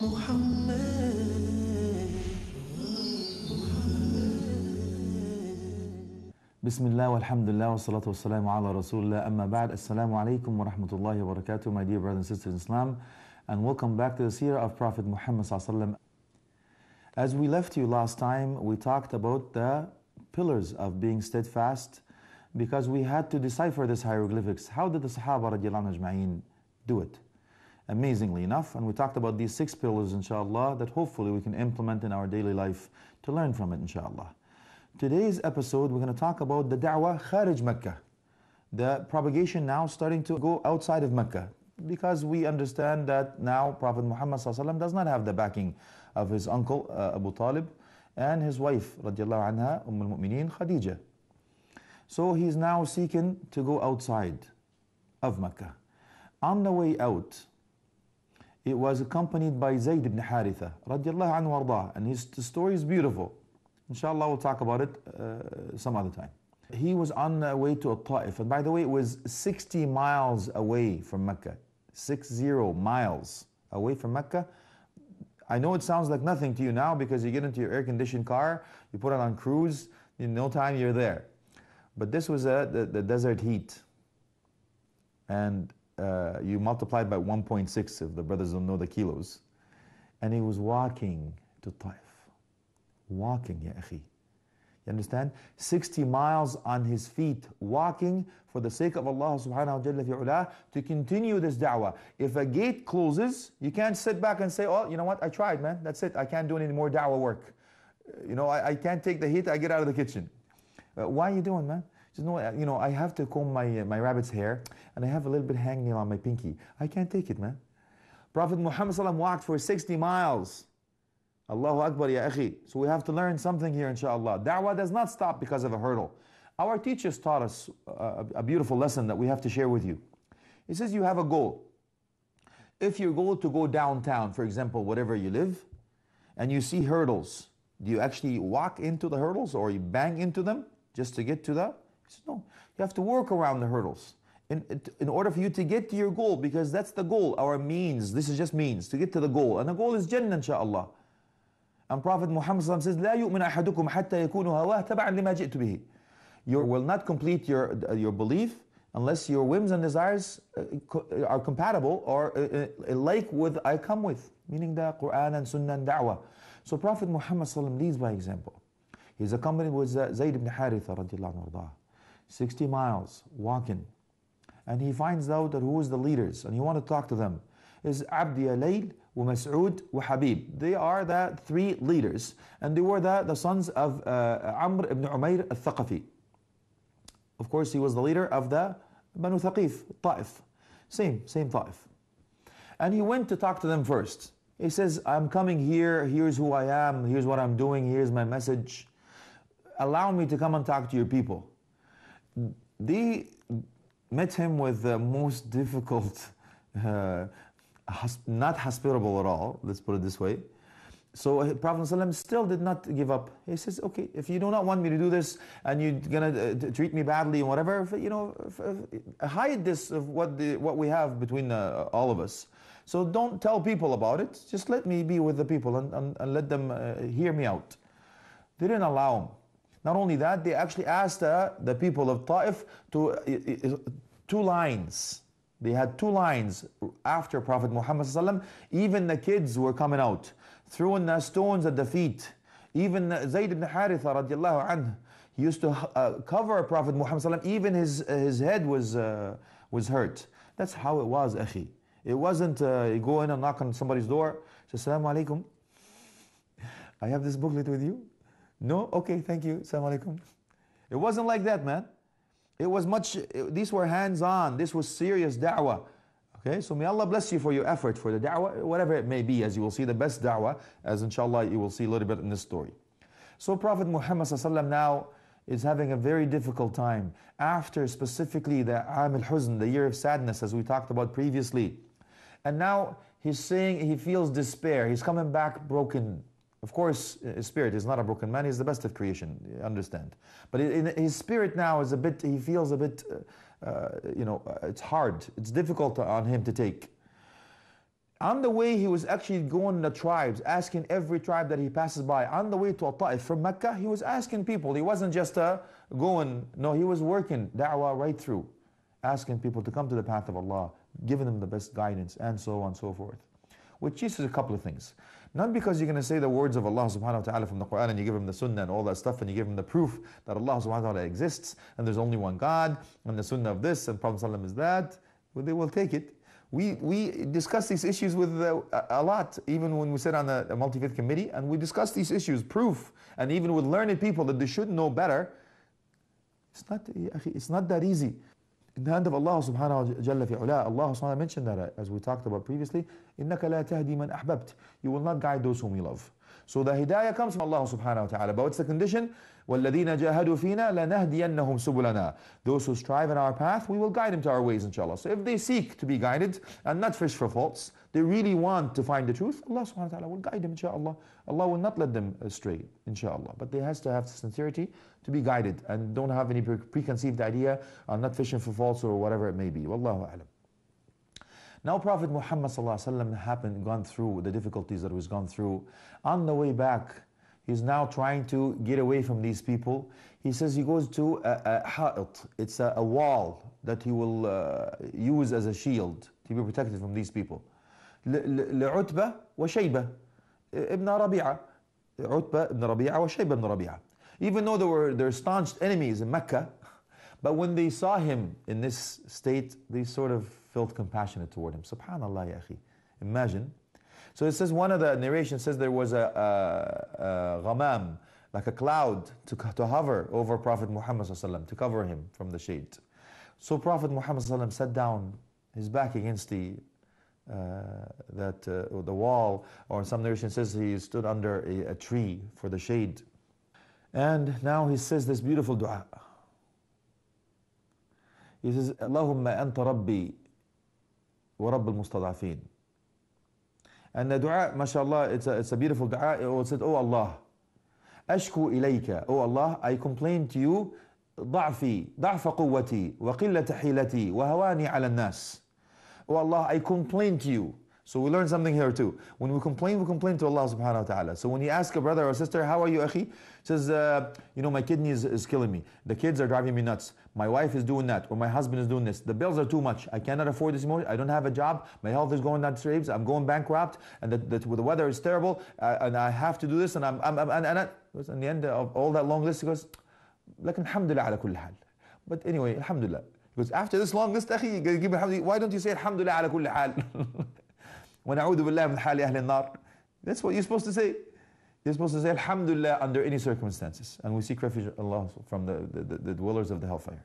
Bismillah walhamdulillah wa salatu wassalamu ala rasulullah amma ba'd. Assalamu alaikum wa rahmatullahi wa barakatuh, my dear brothers and sisters in Islam, and welcome back to the seerah of Prophet Muhammad sallallahu alaihi wasallam. As we left you last time, we talked about the pillars of being steadfast because we had to decipher this hieroglyphics. How did the Sahaba radiallahu ajma'in do it? Amazingly enough, and we talked about these 6 pillars inshallah that hopefully we can implement in our daily life to learn from it inshallah. Today's episode we're going to talk about the da'wah kharij Mecca, the propagation now starting to go outside of Mecca, because we understand that now Prophet Muhammad does not have the backing of his uncle Abu Talib and his wife radiallahu anha al-Mu'mineen Khadija. So he's now seeking to go outside of Mecca. On the way out, it was accompanied by Zayd ibn Haritha radiallahu anhu wardah, and the story is beautiful. Inshallah we'll talk about it some other time. He was on the way to Taif, and by the way it was 60 miles away from Mecca. 60 miles away from Mecca. I know it sounds like nothing to you now because you get into your air-conditioned car, you put it on cruise, in no time you're there. But this was the desert heat, and you multiply it by 1.6 if the brothers don't know the kilos. And he was walking to Taif. Walking, ya akhi. You understand? 60 miles on his feet, walking for the sake of Allah subhanahu wa ta'ala to continue this da'wah. If a gate closes, you can't sit back and say, oh, you know what, I tried, man. That's it. I can't do any more da'wah work. I can't take the heat. I get out of the kitchen. Why are you doing, man? Just know, I have to comb my rabbit's hair, and I have a little bit hangnail on my pinky. I can't take it, man. Prophet Muhammad walked for 60 miles. Allahu Akbar, ya akhi. So we have to learn something here, inshallah. Da'wah does not stop because of a hurdle. Our teachers taught us a beautiful lesson that we have to share with you. He says you have a goal. If your goal is to go downtown, for example, whatever you live, and you see hurdles, do you actually walk into the hurdles or you bang into them just to get to that? He says, no, you have to work around the hurdles in order for you to get to your goal, because that's the goal, our means. This is just means to get to the goal, and the goal is Jannah, inshallah. And Prophet Muhammad says, لا يؤمن أحدكم حتى يكون هواه تبعا لما جئت به. You will not complete your belief unless your whims and desires are compatible or like what I come with, meaning the Quran and Sunnah and Da'wah. So Prophet Muhammad leads by example. He's accompanied with Zayd ibn Haritha radiallahu anhu, 60 miles walking, and he finds out that who is the leaders, and he wants to talk to them. Is Abdi Alayl, Mas'ud, Habib. They are the 3 leaders, and they were the sons of Amr ibn Umayr al-Thaqafi. Of course, he was the leader of the Banu Thaqif, Taif. Same Taif. And he went to talk to them first. He says, I'm coming here, here's who I am, here's what I'm doing, here's my message. Allow me to come and talk to your people. They met him with the most difficult not hospitable at all, let's put it this way. So Prophet ﷺ still did not give up. He says, okay, if you do not want me to do this and you're gonna treat me badly and whatever, hide this of what we have between all of us. So don't tell people about it. Just let me be with the people and let them hear me out. They didn't allow him. Not only that, they actually asked the people of Taif to 2 lines. They had 2 lines after Prophet Muhammad ﷺ. Even the kids were coming out, throwing the stones at the feet. Even Zayd ibn Haritha radiallahu anhu, he used to cover Prophet Muhammad ﷺ. Even his head was hurt. That's how it was, akhi. It wasn't you go in and knock on somebody's door, say, Assalamu alaikum. I have this booklet with you. No? Okay, thank you. Assalamu alaikum. It wasn't like that, man. It was these were hands-on. This was serious da'wah. Okay, so may Allah bless you for your effort for the da'wah, whatever it may be, as you will see the best da'wah, as inshallah you will see a little bit in this story. So Prophet Muhammad now is having a very difficult time after specifically the Aam al-Huzn, the year of sadness, as we talked about previously. And now he's saying he feels despair. He's coming back broken. Of course, his spirit is not a broken man. He's the best of creation, you understand. But his spirit now is he feels a bit, it's hard. It's difficult on him to take. On the way, he was actually going to the tribes, asking every tribe that he passes by. On the way to Taif from Mecca, he was asking people. He wasn't just going, no, he was working da'wah right through, asking people to come to the path of Allah, giving them the best guidance, and so on and so forth. Which teaches a couple of things. Not because you're going to say the words of Allah subhanahu wa ta'ala from the Quran and you give him the sunnah and all that stuff and you give him the proof that Allah subhanahu wa ta'ala exists and there's only one God and the sunnah of this and Prophet ﷺ is that, well, they will take it. We discuss these issues with a lot, even when we sit on a multi-faith committee, and we discuss these issues, proof, and even with learned people that they should know better. It's not that easy. In the hand of Allah subhanahu wa ta'ala, Allah subhanahu wa ta'ala mentioned that as we talked about previously, إِنَّكَ لَا تَهْدِي مَنْ أَحْبَبْتَ. You will not guide those whom you love. So the hidayah comes from Allah subhanahu wa ta'ala. But what's the condition? وَالَّذِينَ جَاهَدُوا فِينَا لَنَهْدِيَنَّهُمْ سُبُلَنَا. Those who strive in our path, we will guide them to our ways, inshallah. So if they seek to be guided and not fish for faults, they really want to find the truth, Allah subhanahu wa ta'ala will guide them, inshallah. Allah will not let them astray, inshallah. But they has to have sincerity to be guided and don't have any preconceived idea on not fishing for faults or whatever it may be. Wallahu a'lam. Now Prophet Muhammad gone through the difficulties that was gone through. On the way back, he's now trying to get away from these people. He says he goes to a ha'it. It's a wall that he will use as a shield to be protected from these people. لعتبة وشيبة ابن ربيعة. عتبة ابن ربيعة وشيبة ابن ربيعة. Even though they're staunch enemies in Mecca, but when they saw him in this state, they sort of felt compassionate toward him. Subhanallah, ya akhi. Imagine. So it says, one of the narrations says there was a ghamam, like a cloud to hover over Prophet Muhammad to cover him from the shade. So Prophet Muhammad sat down, his back against the wall, or in some narration says he stood under a tree for the shade. And now he says this beautiful dua. He says, Allahumma anta rabbi wa rabb al-mustad'afin. And the dua, mashallah, it's a beautiful dua. It said, Oh Allah, ashku ilayka. Oh Allah, I complain to you, ضعفي ضعف قوتي وقلة حيلتي وهواني على الناس. Oh Allah, I complain to you. So we learn something here too. When we complain to Allah subhanahu wa ta'ala. So when you ask a brother or sister, how are you, akhi? Says, my kidney is killing me. The kids are driving me nuts. My wife is doing that, or my husband is doing this. The bills are too much. I cannot afford this anymore. I don't have a job. My health is going down the drains. I'm going bankrupt, and the weather is terrible, and I have to do this, and in the end of all that long list, he goes, like alhamdulillah ala kulli hal. But anyway, alhamdulillah. Because after this long list, akhi, why don't you say alhamdulillah ala kulli hal? وَنَعُوذُ بِاللَّهِ مِنْ حَالِ أَهْلِ النَّارِ. That's what you're supposed to say. You're supposed to say Alhamdulillah under any circumstances. And we seek refuge Allah from the dwellers of the hellfire.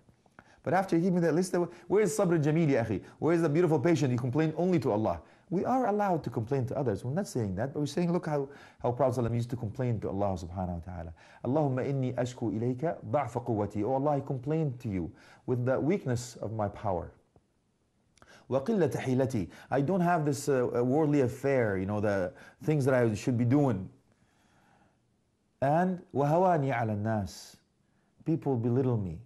But after you give me that list, where is sabr jameel ya akhi? Where is the beautiful patient? You complain only to Allah. We are allowed to complain to others. We're not saying that, but we're saying, look how Prophet ﷺ used to complain to Allah subhanahu wa ta'ala. Allahumma inni ashku ilayka da'fa quwwati. Oh Allah, I complain to you with the weakness of my power. وَقِلَّةَ حِيلَتِي. I don't have this worldly affair, the things that I should be doing. And وَهَوَانِي عَلَى النَّاسِ. People belittle me.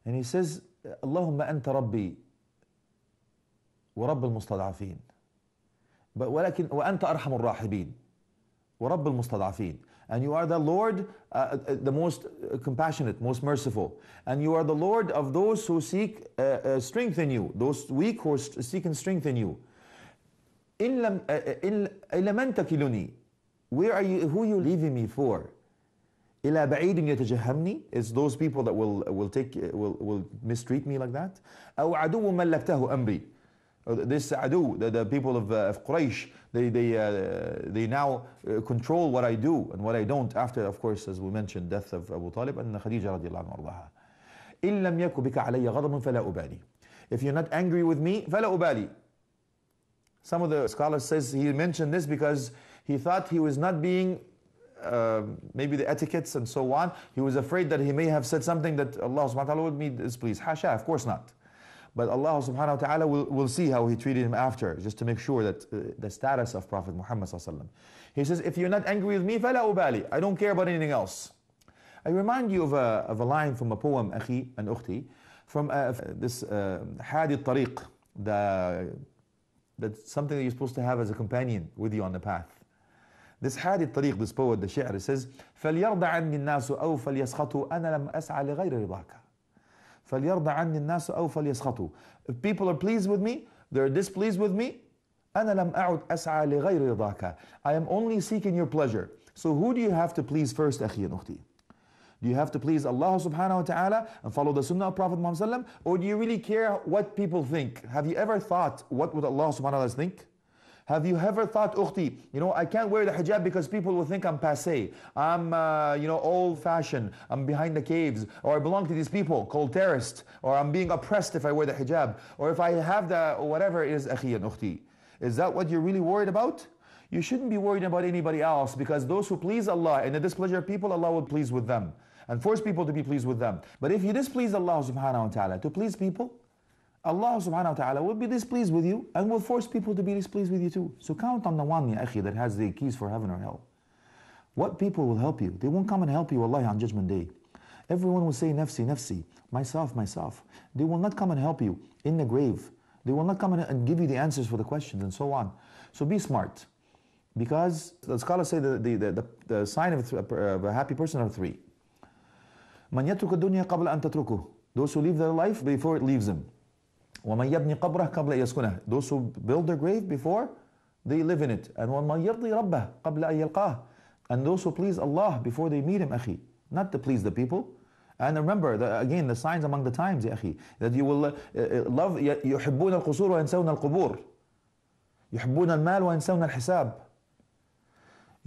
And he says, اللهم أنت ربي ورب المستضعفين. ولكن وأنت أرحم الراحمين ورب المستضعفين. And you are the Lord, the most compassionate, most merciful. And you are the Lord of those who seek strength in you, those weak who are seeking strength in you. إِلَّا مَنْ تَكِلُنِي. Where are you? Who are you leaving me for? إِلَى بَعِيدٍ يَتَجَهَّمْنِي. It's those people that will mistreat me like that. أَوْ عَدُوٌ مَلَّكْتَهُ أَمْرِي. This adu, the people of Quraysh, they now control what I do and what I don't after, of course, as we mentioned, death of Abu Talib and Khadija radiallahu anha. إِن لَمْ يَكُ بِكَ عَلَيَّ غَضَبٌ فَلَا أُبَالِي. If you're not angry with me, فَلَا أُبَالِي. Some of the scholars says he mentioned this because he thought he was not being maybe the etiquettes and so on. He was afraid that he may have said something that Allah subhanahu wa ta'ala would be displeased. Hasha, of course not. But Allah subhanahu wa ta'ala will see how he treated him after, just to make sure that the status of Prophet Muhammad sallallahu alaihi wasallam. He says, if you're not angry with me, فَلَا أُبَالِي. I don't care about anything else. I remind you of a line from a poem, أخي and أختي, from this Hadi al-Tariq, the That's something that you're supposed to have as a companion with you on the path. This Hadi Tariq, this poet, the Shi'r, says, فَلْيَرْضَ عَنِّي النَّاسُ أَوْ فَلْيَسْخَطُوا أَنَا لَمْ أَسْعَى لِغَيْرِ رِضَاكَ. فَلْيَرْضَ عَنِّي النَّاسُ أَوْ فَلْيَسْخَطُوا. If people are pleased with me, they're displeased with me, أَنَا لَمْ أَعُدْ أَسْعَى لِغَيْرِ رِضَاكَ. I am only seeking your pleasure. So who do you have to please first, أخي and أختي? Do you have to please Allah subhanahu wa ta'ala and follow the sunnah of Prophet Muhammad, or do you really care what people think? Have you ever thought, what would Allah subhanahu wa ta'ala think? Have you ever thought, ukhti, I can't wear the hijab because people will think I'm passé, I'm old fashioned, I'm behind the caves, or I belong to these people called terrorists, or I'm being oppressed if I wear the hijab, or if I have the whatever it is, akhi and ukhti. Is that what you're really worried about? You shouldn't be worried about anybody else, because those who please Allah in the displeasure of people, Allah will please with them and force people to be pleased with them. But if you displease Allah subhanahu wa ta'ala to please people, Allah subhanahu wa ta'ala will be displeased with you and will force people to be displeased with you too. So count on the one, ya akhi, that has the keys for heaven or hell. What people will help you? They won't come and help you, wallahi, on Judgment Day. Everyone will say, nafsi, nafsi, myself, myself. They will not come and help you in the grave. They will not come and give you the answers for the questions and so on. So be smart. Because the scholars say the sign of a happy person are three. مَنْ يَتْرُكُ الدُّنْيَا قَبْلَ أَنْ تَتْرُكُهُ. Those who leave their life before it leaves them. وَمَنْ يَبْنِي قَبْرَهُ قَبْلَ يَسْكُنَهُ. Those who build their grave before they live in it. And وَمَنْ يَرْضِي رَبَّهُ قَبْلَ أَنْ يَلْقَاهُ. And those who please Allah before they meet Him, akhi. Not to please the people. And remember, again, the signs among the times, ya akhi, that you will love, يُحِبُّونَ الْقُصُورَ وَيَنْسَوْنَ الْقُبُورَ. يُحِبُّونَ الْمَالَ وَيَنْسَوْنَ الْحِسَابَ.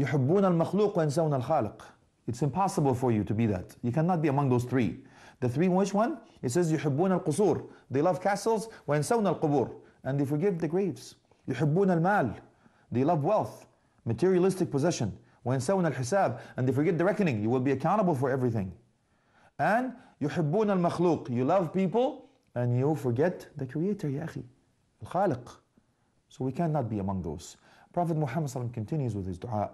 يُحِبُّونَ الْمَخْلُوقَ وَيَنْسَوْنَ الْخَالِقَ. It's impossible for you to be that. You cannot be among those three. The three, which one? It says, يُحِبُّونَ الْقُصُورَ. They love castles. وَيَنْسَوْنَ الْقُبُورَ. And they forgive the graves. يُحِبُّونَ الْمَالَ. They love wealth, materialistic possession. وَيَنْسَوْنَ الْحِسَابَ. And they forget the reckoning. You will be accountable for everything. And يُحِبُّونَ الْمَخْلُوقَ. You love people and you forget the Creator, ya akhi, al-Khaliq. So we cannot be among those. Prophet Muhammad continues with his dua.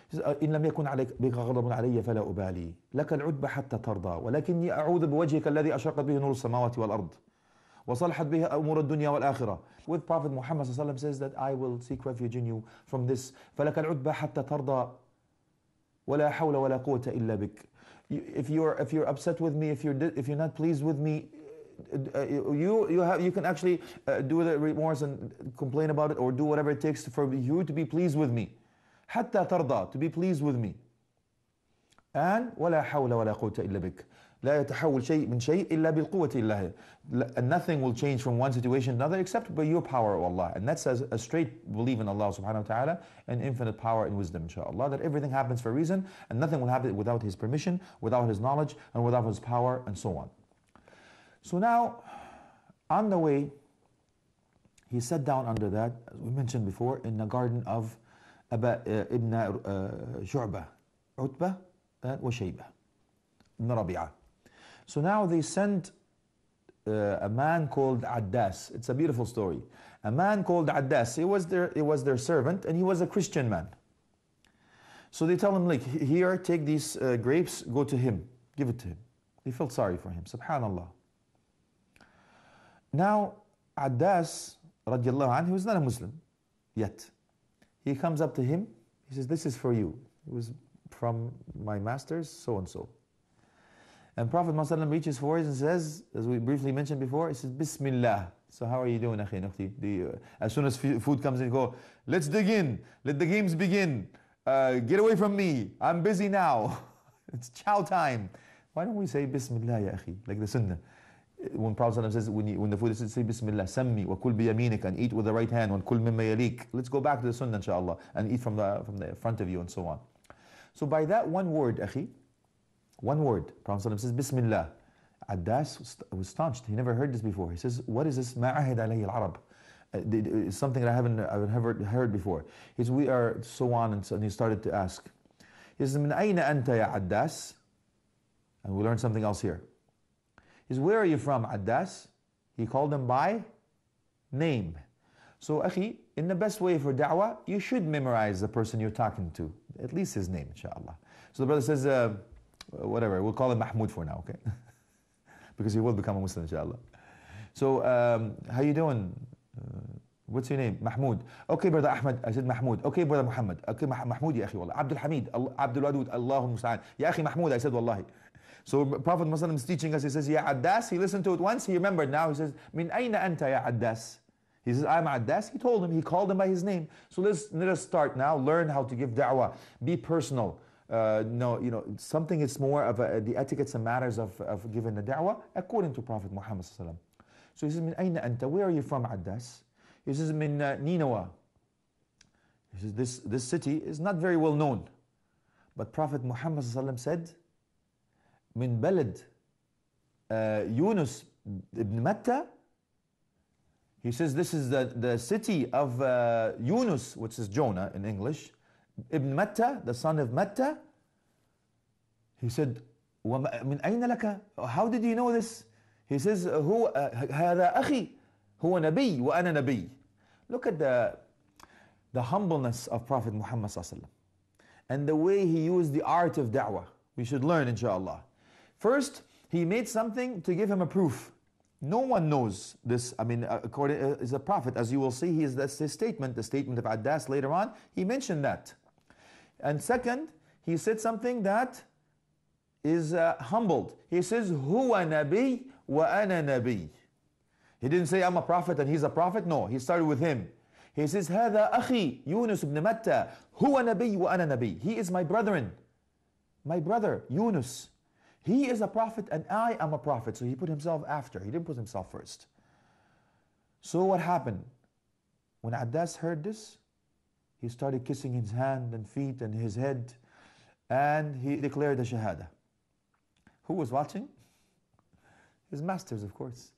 He says, إن لم يكن عليك بك غضب علي فلا أبالي لك العتب حتى ترضى ولكني أعوذ بوجهك الذي أشرقت به نور السماوات والأرض وصلحت به أمور الدنيا والآخرة. With Prophet Muhammad says that I will seek refuge in you from this. فلك العتب حتى ترضى ولا حول ولا قوة إلا بك. If you're upset with me, if you're not pleased with me, you can actually do the remorse and complain about it, or do whatever it takes for you to be pleased with me. حتى ترضى, to be pleased with me. And ولا حول ولا قوة إلا بك. لا يتحول شيء من شيء إلا بالقوة إلا. And nothing will change from one situation to another except by your power, O Allah. And that's a straight belief in Allah subhanahu wa ta'ala and infinite power and wisdom, inshaAllah, that everything happens for a reason and nothing will happen without His permission, without His knowledge, and without His power, and so on. So now, on the way, he sat down under that, as we mentioned before, in the garden of ibn Shu'bah, Utbah, and Shaybah, ibn Rabi'ah. So now they sent a man called Addas. It's a beautiful story. A man called Addas. It was their servant, and he was a Christian man. So they tell him, like, here, take these grapes, go to him, give it to him. They felt sorry for him. Subhanallah. Now, Addas, radiallahu anhu, he was not a Muslim yet. He comes up to him, he says, this is for you. It was from my masters, so and so. And Prophet Muhammad reaches for it and says, as we briefly mentioned before, he says, Bismillah. So how are you doing, akhi, nakhti? As soon as food comes in, go, let's dig in, let the games begin. Get away from me, I'm busy now. It's chow time. Why don't we say Bismillah, ya akhi, like the sunnah? When Prophet says, when the food is, say Bismillah, sammi wa kul bi yaminik, and eat with the right hand, wa kul mimma yalik. Let's go back to the sunnah, inshaAllah, and eat from the front of you, and so on. So by that one word, akhi, one word, Prophet says Bismillah. Addas was stanched. He never heard this before. He says, what is this? Ma ahid alayhi al-Arab. It's something that I haven't heard before. He says, we are so on, and he started to ask. He says, min ayna anta ya Addas? And we learn something else here. He says, where are you from, Addas? He called him by name. So, akhi, in the best way for da'wah, you should memorize the person you're talking to, at least his name, inshallah. So the brother says, whatever, we'll call him Mahmoud for now, okay? Because he will become a Muslim, inshallah. So, how you doing? What's your name? Mahmoud. Okay, brother Ahmed. I said Mahmoud. Okay, brother Muhammad. Okay, Mahmoud ya akhi wallah. Abdul Hamid. Abdul Wadud. Allahul Musta'an. Ya akhi Mahmoud. I said wallahi. So Prophet Muhammad is teaching us. He says, Ya Addas. He listened to it once. He remembered now. He says, Min ayna anta ya Addas. He says, I'm Addas. He told him. He called him by his name. So let us start now. Learn how to give da'wah. Be personal. No, something is more of the etiquettes and matters of giving the da'wah according to Prophet Muhammad sallallahu alaihi wasallam. So he says, Min ayna anta. Where are you from, Addas? He says, Min Ninawa. He says, this city is not very well known. But Prophet Muhammad sallallahu alaihi wasallam said, Min Balad Yunus ibn Matta. He says this is the city of Yunus, which is Jonah in English. Ibn Matta, the son of Matta. He said, وَمِنْ أَيْنَ لَكَ? How did you know this? He says, هو هذا أخي هو نبي وأنا نبي. Look at the humbleness of Prophet Muhammad sallallahu alaihi wasallam and the way he used the art of da'wah. We should learn, inshallah. First, he made something to give him a proof. No one knows this. I mean, according is a prophet, as you will see, that's his statement, the statement of Addas later on. He mentioned that. And second, he said something that is humbled. He says, "Huwa nabi wa ana nabi." He didn't say, "I'm a prophet and he's a prophet." No, he started with him. He says, "Hada akhi Yunus ibn Matta, huwa nabi wa ana nabi." He is my brethren, my brother Yunus. He is a prophet and I am a prophet. So he put himself after. He didn't put himself first. So what happened? When Addas heard this, he started kissing his hand and feet and his head, and he declared the Shahada. Who was watching? His masters, of course.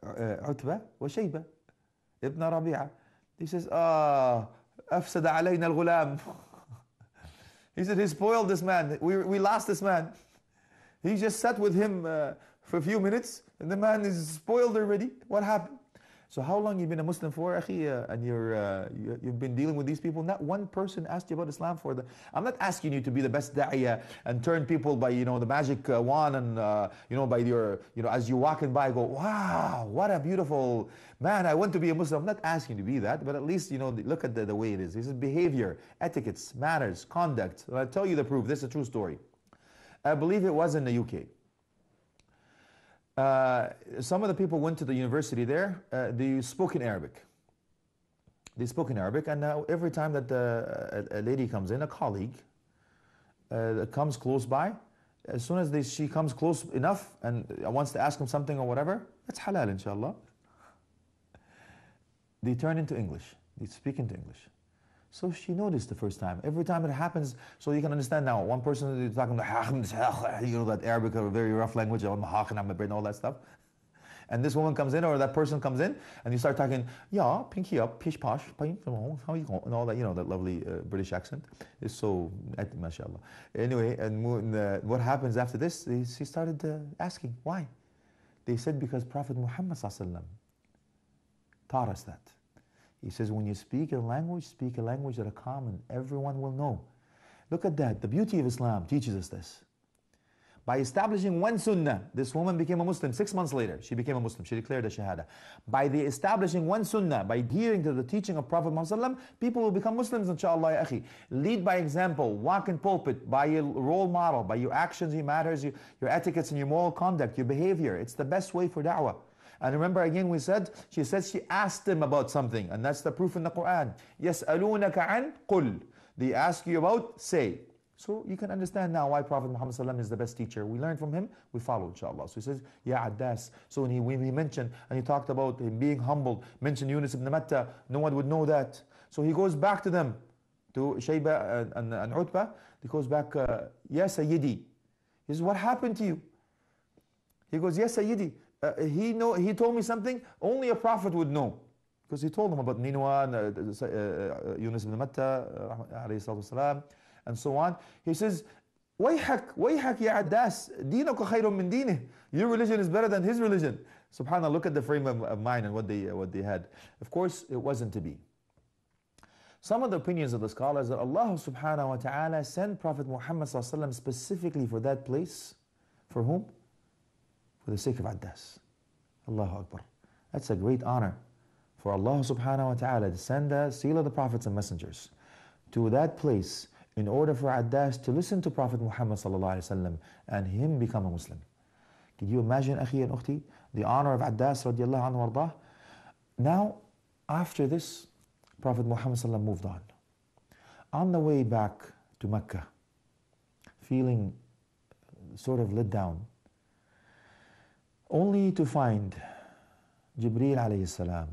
Utbah wa Shayba ibn Rabi'a. He says, "Ah, afsada alayna al-ghulam." He said, he spoiled this man. We lost this man. He just sat with him for a few minutes, and the man is spoiled already. What happened? So how long you been a Muslim for, akhi, and you've been dealing with these people? Not one person asked you about Islam for the. I'm not asking you to be the best da'iyah and turn people by the magic wand and by your as you're walking by go, wow, what a beautiful man. I want to be a Muslim. I'm not asking you to be that, but at least look at the way it is. This is behavior, etiquettes, manners, conduct. I'll tell you the proof. This is a true story. I believe it was in the UK. Some of the people went to the university there. They spoke in Arabic. They spoke in Arabic, and every time that a lady comes in, a colleague that comes close by, as soon as she comes close enough and wants to ask him something or whatever, it's halal, inshallah. They turn into English. They speak into English. So she noticed the first time. Every time it happens, so you can understand now. One person is talking that Arabic, a very rough language, and all that stuff. And this woman comes in, or that person comes in, and you start talking, yeah, pinky up, pish posh, how you going, and all that, that lovely British accent. It's so, mashallah. Anyway, and what happens after this? She started asking, why? They said, because Prophet Muhammad ﷺ taught us that. He says, when you speak a language that are common, everyone will know. Look at that. The beauty of Islam teaches us this. By establishing one sunnah, this woman became a Muslim. 6 months later, she became a Muslim. She declared a Shahada. By the establishing one sunnah, by adhering to the teaching of Prophet Muhammad, people will become Muslims, inshallah, ya akhi. Lead by example, walk in pulpit, by your role model, by your actions, your matters, your etiquettes and your moral conduct, your behavior. It's the best way for da'wah. And remember again she said she asked him about something, and that's the proof in the Quran. يَسْأَلُونَكَ عَنْ قُلْ. They ask you about, say. So you can understand now why Prophet Muhammad ﷺ is the best teacher. We learn from him, we follow, inshallah. So he says, Ya Addas. So when he mentioned, and he talked about him being humble, mentioned Yunus ibn Matta, no one would know that. So he goes back to them, to Shayba and Utbah. He goes back, Ya Sayyidi. He says, what happened to you? He goes, Ya Sayyidi. He told me something only a prophet would know, because he told them about Ninwa, Yunus ibn Matta, alayhi salatu wasalam, and so on. He says, Wayhak ya Addas, deenuka khayrun min deenih. Your religion is better than his religion. Subhanallah, look at the frame of mind and what they had. Of course, it wasn't to be. Some of the opinions of the scholars that Allah subhanahu wa ta'ala sent Prophet Muhammad specifically for that place. For whom? For the sake of Addas. Allahu Akbar. That's a great honor for Allah subhanahu wa ta'ala to send the seal of the prophets and messengers to that place in order for Addas to listen to Prophet Muhammad sallallahu alaihi wasallam and him become a Muslim. Can you imagine, akhi and ukhti, the honor of Addas radiallahu anhu wardah? Now, after this, Prophet Muhammad sallallahu moved on. On the way back to Mecca, feeling sort of let down, only to find Jibreel alayhi salam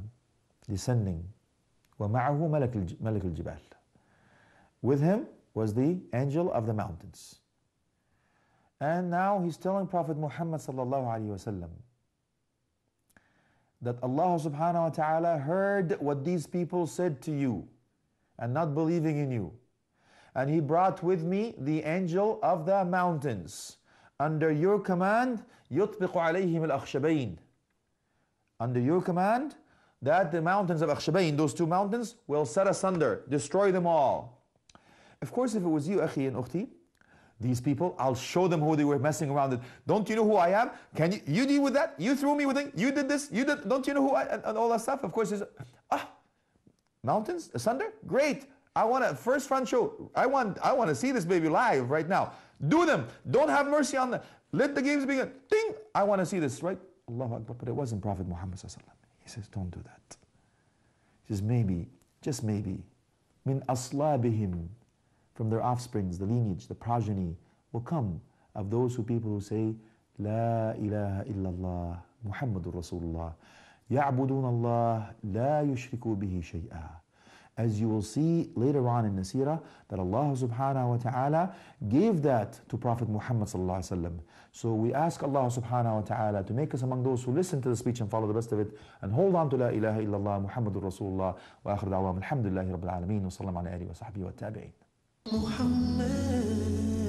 descending, وَمَعَهُ مَلَكُ الْجِبَالِ. With him was the angel of the mountains. And now he's telling Prophet Muhammad sallallahu alaihi wasallam that Allah subhanahu wa ta'ala heard what these people said to you and not believing in you. And he brought with me the angel of the mountains. Under your command, يُطْبِقُ عَلَيْهِمُ الْأَخْشَبَيْنِ. Under your command, that the mountains of Akhshabain, those two mountains, will set asunder, destroy them all. Of course, if it was you, akhi and ukhti, these people, I'll show them who they were messing around with. Don't you know who I am? Can you deal with that? You threw me with it. You did this. You did. Don't you know who I and all that stuff? Of course, mountains asunder. Great. I want a first front show. I want to see this baby live right now. Do them. Don't have mercy on them. Let the games begin. Ding. I want to see this, right? Allahu Akbar. But it wasn't Prophet Muhammad sallallahu alaihi wasallam. He says, don't do that. He says, maybe, just maybe, min aslabihim, from their offsprings, the lineage, the progeny, will come of those people who say, La ilaha illallah, Muhammadur Rasulullah, ya'budun Allah, la yushriku bihi shay'a. As you will see later on in the seerah, that Allah subhanahu wa ta'ala gave that to Prophet Muhammad sallallahu alaihi wasallam. So we ask Allah subhanahu wa ta'ala to make us among those who listen to the speech and follow the best of it, and hold on to La ilaha illallah, Muhammadur Rasulullah, wa akhir da'wam, alhamdulillahi rabbil alameen, wa sallam ala alihi wa sahbihi wa tabi'in. Muhammad.